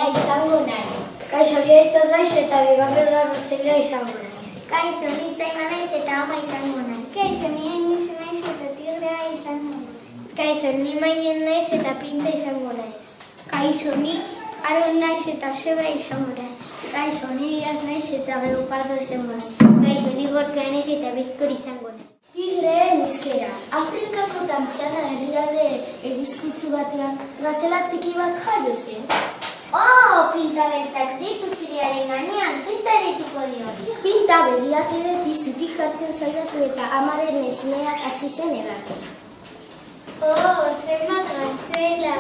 Larratzailea izango naiz. Kaixo, Aitor naiz eta bigarren larratzailea izango naiz. Kaixo, Nitzaima naiz eta ama izango naiz. Kaixo, ni Ainize naiz eta tigrea izango naiz. Kaixo, ni Maien naiz eta Pinta izango naiz. Kaixo, ni Aron naiz eta zebra izango naiz. Kaixo, ni Iaz naiz eta leopardo izango naiz. Kaixo, ni Gorka naiz eta bizkor izango naiz. Tigreen hizkera. Afrikako Tanzania herrialde eguzkitzu batean gazela txiki bat jaio zen. Pinta beltzak ditu txiriaren gainean, Pinta eretiko dio. Pinta begiak ireki zutik jartzen saiatu eta amaren esneak hasi zen edaten. Zenbat gazela.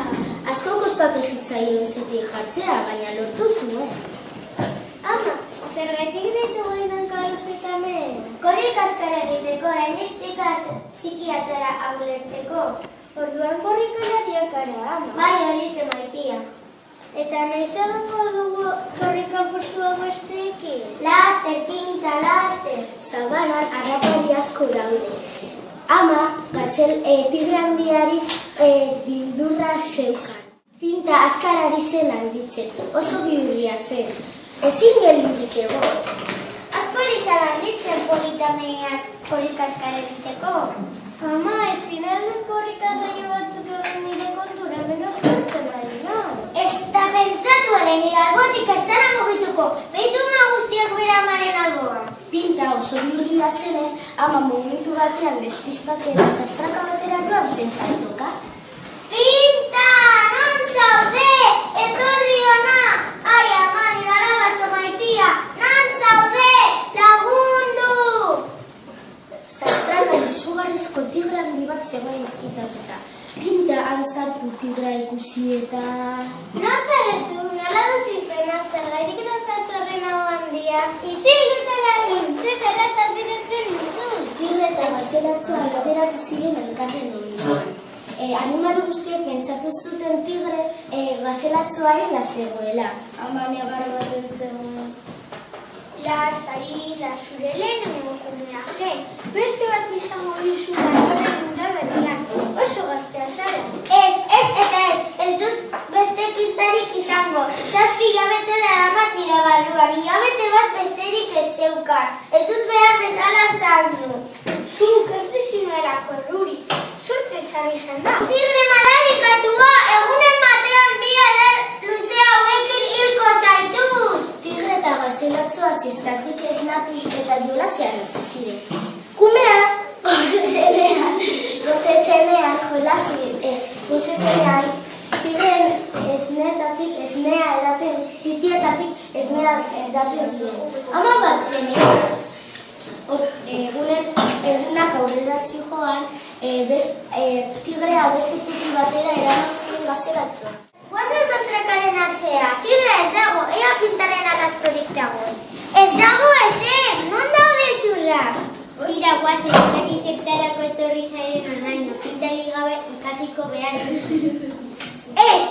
Asko kostatu zitzaion zutik jartzea, baina lortu zuen. Ama, zergatik ditugu inan karuzetamen? Korrik askara egiteko, hainek txikia zara agulertzeko. Orduan korrikala diokara, ama. Bai, hori ze Maitia. Eta noiz egongo dugu korrikan postua besteekin? Laster, Pinta, laster. Zabalan harrapari asko daude. Ama, tigre handiari bildurra zeukan. Pinta askarari zen handitzen, oso bihurria zen. Ezin geldirik egon. Askori zara handitzen politameak korrik askara egiteko. Ama, ezin aldut korrika zaio batzuk egin nire kontura, menos kortzen ari, no? Ez da pentsatu ere nire albotik ez zara mugituko. Behitu guztiak bera amaren alboa. Pinta oso bihurria zenez, ama momentu batean despistatera sastraka batera joan zen zaitoka. Pinta, non zaude? Etorri hona! Ai, ama, nire alabazo Maitia! Non zaude? Lagundu! Sastraka izugarrizko tigre handi bat zegoen izkitatuta. Pinta antzartu tigra ikusi eta... Nor zarezu, nola duzizena, zergaitik daukazu horren hau handia. Isilduta lagun, ze zara eta zeratzen duzu. Tigre eta gazelatzua logeratu ziren elkarren ondoan. Animali guztiek pentsatu zuten tigre gazelatzua hila zegoela. Ama negar baten zegoen. Lasai, zure lehen egokumea zen. Beste bat izango dizu horren da berrian. Oso gaztea zara. Ez dut beste pintarik izango. 7 hilabete daramat nire barruan, hilabete bat besterik ez zeukan. Ez dut behar bezala zandu. Zuk ez dizinuerako erruri. Sorte txarra izan da. Tigre madarikatua, egunen batean bi eder luze hauekin hilko zaitut. Tigre eta gazelatzua ziztatik esnatu eta jolasean ez ziren. Kumea, gozezenean, tigren esneetatik esnea edaten, izkietatik esnea edaten zuen. Ama bat zenean, egunen egunak aurrera zijoan, tigrea beste puti batera eraman zuen gazelatzua. Guazen sastrakaren atzea, tigre ez dago, ea Pintaren arrastrorik dagoen. Ez dago ezen, non daude zurrak? Tira, guazen, zeraki zertarako etorri zaren horraino, Pintari gabe ikasiko behar. Ez,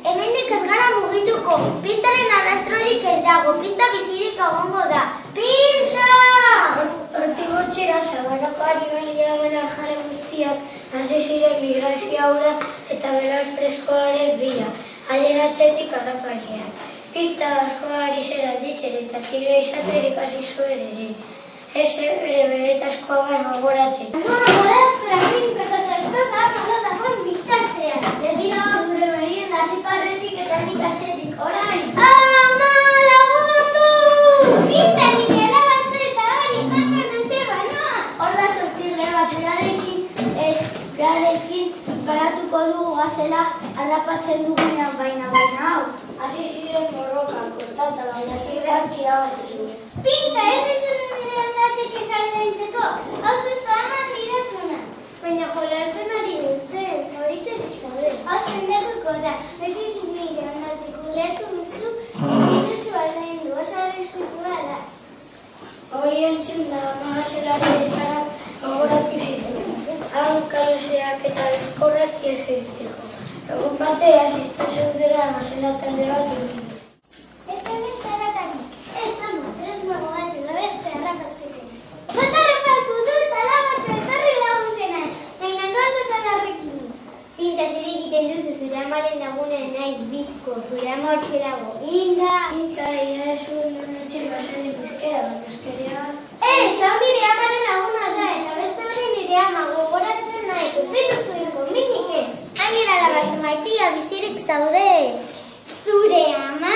hemendik ez gara mugituko, Pintaren arrastrorik ez dago, Pinta bizirik egongo da. Pinta! Hortik gutxira, Sabanako animalia bera jale guztiak hasi ziren migrazio hura eta belar freskoaren bila, haien atzetik harrapariak. Pinta asko ari zera ditzen eta tigre izaterik hasi zuen ere. Ez ere beretazkoa bat gogoratzen. Gorazkora, Pintako zerkoka nola dagoen bitartean. Begira gure merien dazikarretik eta nik atzetik orain. Ama, lagundu! Pinta, nire alabatzu eta hori jaten dute baina. Hor dator tigre bat berarekin paratuko dugu gazela harrapatzen dugunean baina hau. Hasi ziren borrokan, kostata, baina tigreak irabazi zuen. Pinta, ez dizuten nire ondatik esan lehentzeko. Hau zuzko aman dirazuna. Baina jolasten ari nintzen, zauritzen zaude. Hau zenderruko da. Beti nire ondatik ulertu duzu, ezin duzu aldaindu, oso arriskutsua da. Hori entzun da, magazelari esarak gogoratu zituen. Hanka luzeak eta bizkorrak iaz egiteko. Egun batea ziztasun dira gazela talde bat egin. Ez hemen zaratanik. Ez ama, tresnago bat edo beste harrapatzeko. Bat harrapatu dut alabatzen zarri laguntzena. Baina noan dut adarrekin. Pinta zer egiten duzu zure amaren lagunen naiz bizko, zure amor Inda. Inta, ia esun etxik basen ikuskera, baina Hau nire amaren laguna da, eta beste hori nire ama gogoratzen nahi, zituzu ingo, minik ez. Hain erala bazen maitia, bizirik zaude. Zure ama?